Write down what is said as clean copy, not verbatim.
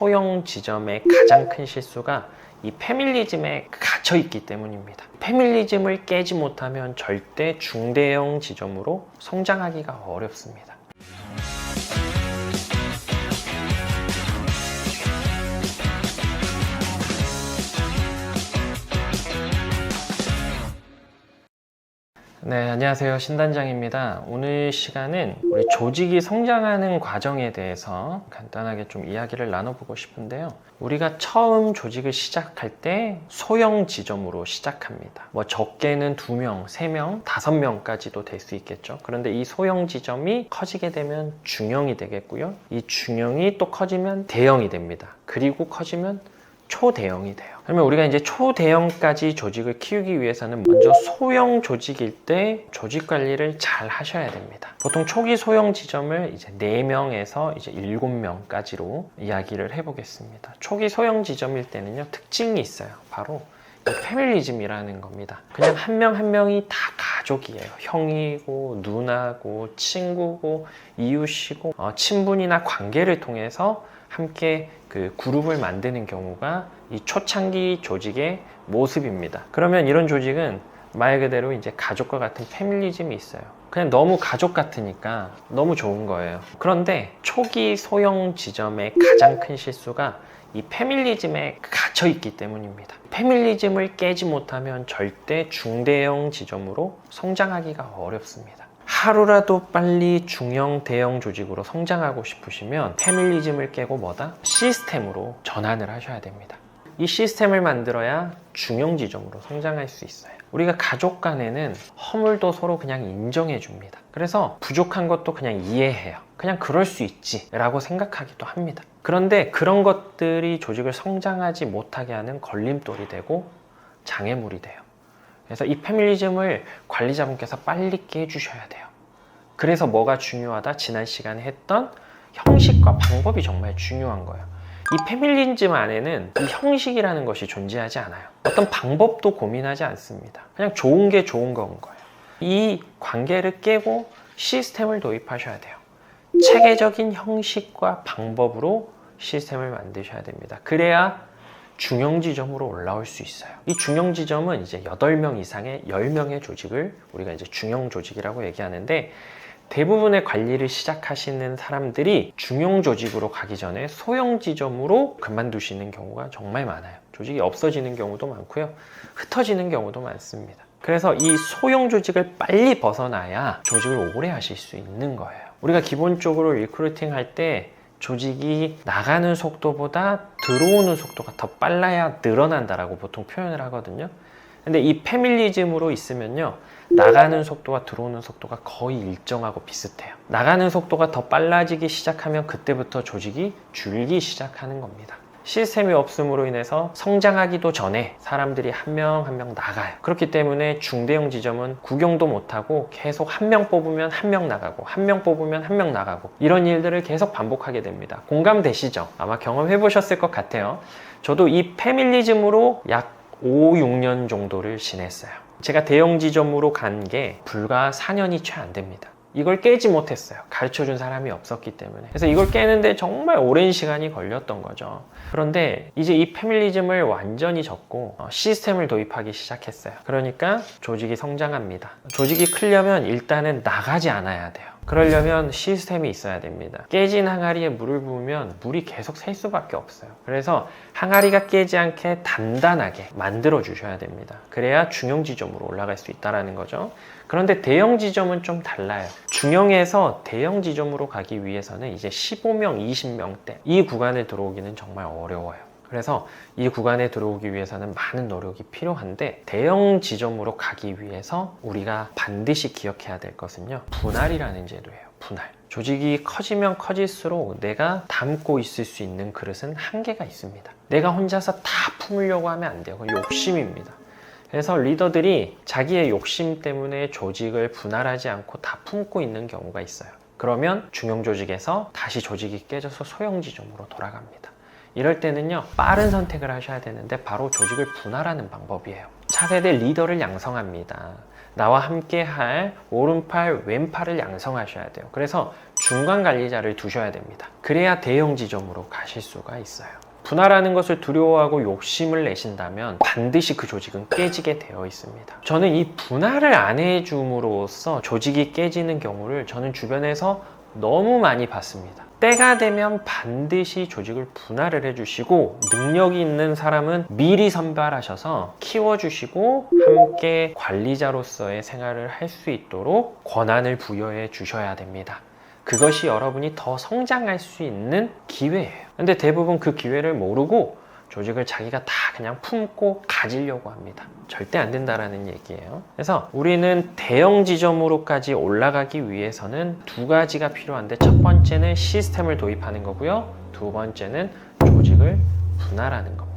소형 지점의 가장 큰 실수가 이 페밀리즘에 갇혀 있기 때문입니다. 페밀리즘을 깨지 못하면 절대 중대형 지점으로 성장하기가 어렵습니다. 네, 안녕하세요. 신단장입니다. 오늘 시간은 우리 조직이 성장하는 과정에 대해서 간단하게 좀 이야기를 나눠보고 싶은데요. 우리가 처음 조직을 시작할 때 소형 지점으로 시작합니다. 적게는 2명, 3명, 5명까지도 될 수 있겠죠. 그런데 이 소형 지점이 커지게 되면 중형이 되겠고요. 이 중형이 또 커지면 대형이 됩니다. 그리고 커지면 초대형이 돼요. 그러면 우리가 이제 초대형까지 조직을 키우기 위해서는 먼저 소형 조직일 때 조직 관리를 잘 하셔야 됩니다. 보통 초기 소형 지점을 이제 4명에서 이제 7명까지로 이야기를 해보겠습니다. 초기 소형 지점일 때는요, 특징이 있어요. 바로 패밀리즘이라는 겁니다. 그냥 한 명 한 명이 다 가족이에요. 형이고 누나고 친구고 이웃이고 친분이나 관계를 통해서 함께 그 그룹을 만드는 경우가 이 초창기 조직의 모습입니다. 그러면 이런 조직은 말 그대로 이제 가족과 같은 패밀리즘이 있어요. 그냥 너무 가족 같으니까 너무 좋은 거예요. 그런데 초기 소형 지점의 가장 큰 실수가 이 패밀리즘에 갇혀 있기 때문입니다. 패밀리즘을 깨지 못하면 절대 중대형 지점으로 성장하기가 어렵습니다. 하루라도 빨리 중형, 대형 조직으로 성장하고 싶으시면 패밀리즘을 깨고 시스템으로 전환을 하셔야 됩니다. 이 시스템을 만들어야 중형 지점으로 성장할 수 있어요. 우리가 가족 간에는 허물도 서로 그냥 인정해 줍니다. 그래서 부족한 것도 그냥 이해해요. 그냥 그럴 수 있지 라고 생각하기도 합니다. 그런데 그런 것들이 조직을 성장하지 못하게 하는 걸림돌이 되고 장애물이 돼요. 그래서 이 패밀리즘을 관리자분께서 빨리 깨주셔야 돼요. 그래서 뭐가 중요하다? 지난 시간에 했던 형식과 방법이 정말 중요한 거예요. 이 패밀리즘 안에는 이 형식이라는 것이 존재하지 않아요. 어떤 방법도 고민하지 않습니다. 그냥 좋은 게 좋은 건 거예요. 이 관계를 깨고 시스템을 도입하셔야 돼요. 체계적인 형식과 방법으로 시스템을 만드셔야 됩니다. 그래야 중형 지점으로 올라올 수 있어요. 이 중형 지점은 이제 8명 이상의 10명의 조직을 우리가 이제 중형 조직이라고 얘기하는데, 대부분의 관리를 시작하시는 사람들이 중형 조직으로 가기 전에 소형 지점으로 그만두시는 경우가 정말 많아요. 조직이 없어지는 경우도 많고요, 흩어지는 경우도 많습니다. 그래서 이 소형 조직을 빨리 벗어나야 조직을 오래 하실 수 있는 거예요. 우리가 기본적으로 리크루팅 할 때 조직이 나가는 속도보다 들어오는 속도가 더 빨라야 늘어난다라고 보통 표현을 하거든요. 근데 이 패밀리즘으로 있으면요, 나가는 속도와 들어오는 속도가 거의 일정하고 비슷해요. 나가는 속도가 더 빨라지기 시작하면 그때부터 조직이 줄기 시작하는 겁니다. 시스템이 없음으로 인해서 성장하기도 전에 사람들이 한 명 한 명 나가요. 그렇기 때문에 중대형 지점은 구경도 못하고 계속 한 명 뽑으면 한 명 나가고, 한 명 뽑으면 한 명 나가고, 이런 일들을 계속 반복하게 됩니다. 공감되시죠? 아마 경험해 보셨을 것 같아요. 저도 이 패밀리즘으로 약 5, 6년 정도를 지냈어요. 제가 대형 지점으로 간 게 불과 4년이 채 안 됩니다. 이걸 깨지 못했어요. 가르쳐준 사람이 없었기 때문에. 그래서 이걸 깨는데 정말 오랜 시간이 걸렸던 거죠. 그런데 이제 이 패밀리즘을 완전히 접고 시스템을 도입하기 시작했어요. 그러니까 조직이 성장합니다. 조직이 크려면 일단은 나가지 않아야 돼요. 그러려면 시스템이 있어야 됩니다. 깨진 항아리에 물을 부으면 물이 계속 셀 수밖에 없어요. 그래서 항아리가 깨지 않게 단단하게 만들어 주셔야 됩니다. 그래야 중형 지점으로 올라갈 수 있다는 거죠. 그런데 대형 지점은 좀 달라요. 중형에서 대형 지점으로 가기 위해서는 이제 15명, 20명대 이 구간에 들어오기는 정말 어려워요. 그래서 이 구간에 들어오기 위해서는 많은 노력이 필요한데, 대형 지점으로 가기 위해서 우리가 반드시 기억해야 될 것은요, 분할이라는 제도예요. 분할. 조직이 커지면 커질수록 내가 담고 있을 수 있는 그릇은 한계가 있습니다. 내가 혼자서 다 품으려고 하면 안 돼요. 그건 욕심입니다. 그래서 리더들이 자기의 욕심 때문에 조직을 분할하지 않고 다 품고 있는 경우가 있어요. 그러면 중형 조직에서 다시 조직이 깨져서 소형 지점으로 돌아갑니다. 이럴 때는요, 빠른 선택을 하셔야 되는데 바로 조직을 분할하는 방법이에요. 차세대 리더를 양성합니다. 나와 함께 할 오른팔, 왼팔을 양성하셔야 돼요. 그래서 중간 관리자를 두셔야 됩니다. 그래야 대형 지점으로 가실 수가 있어요. 분할하는 것을 두려워하고 욕심을 내신다면 반드시 그 조직은 깨지게 되어 있습니다. 저는 이 분할을 안 해줌으로써 조직이 깨지는 경우를 저는 주변에서 너무 많이 봤습니다. 때가 되면 반드시 조직을 분할을 해주시고, 능력이 있는 사람은 미리 선발하셔서 키워주시고 함께 관리자로서의 생활을 할 수 있도록 권한을 부여해 주셔야 됩니다. 그것이 여러분이 더 성장할 수 있는 기회예요. 근데 대부분 그 기회를 모르고 조직을 자기가 다 그냥 품고 가지려고 합니다. 절대 안 된다라는 얘기예요. 그래서 우리는 대형 지점으로까지 올라가기 위해서는 두 가지가 필요한데, 첫 번째는 시스템을 도입하는 거고요. 두 번째는 조직을 분할하는 겁니다.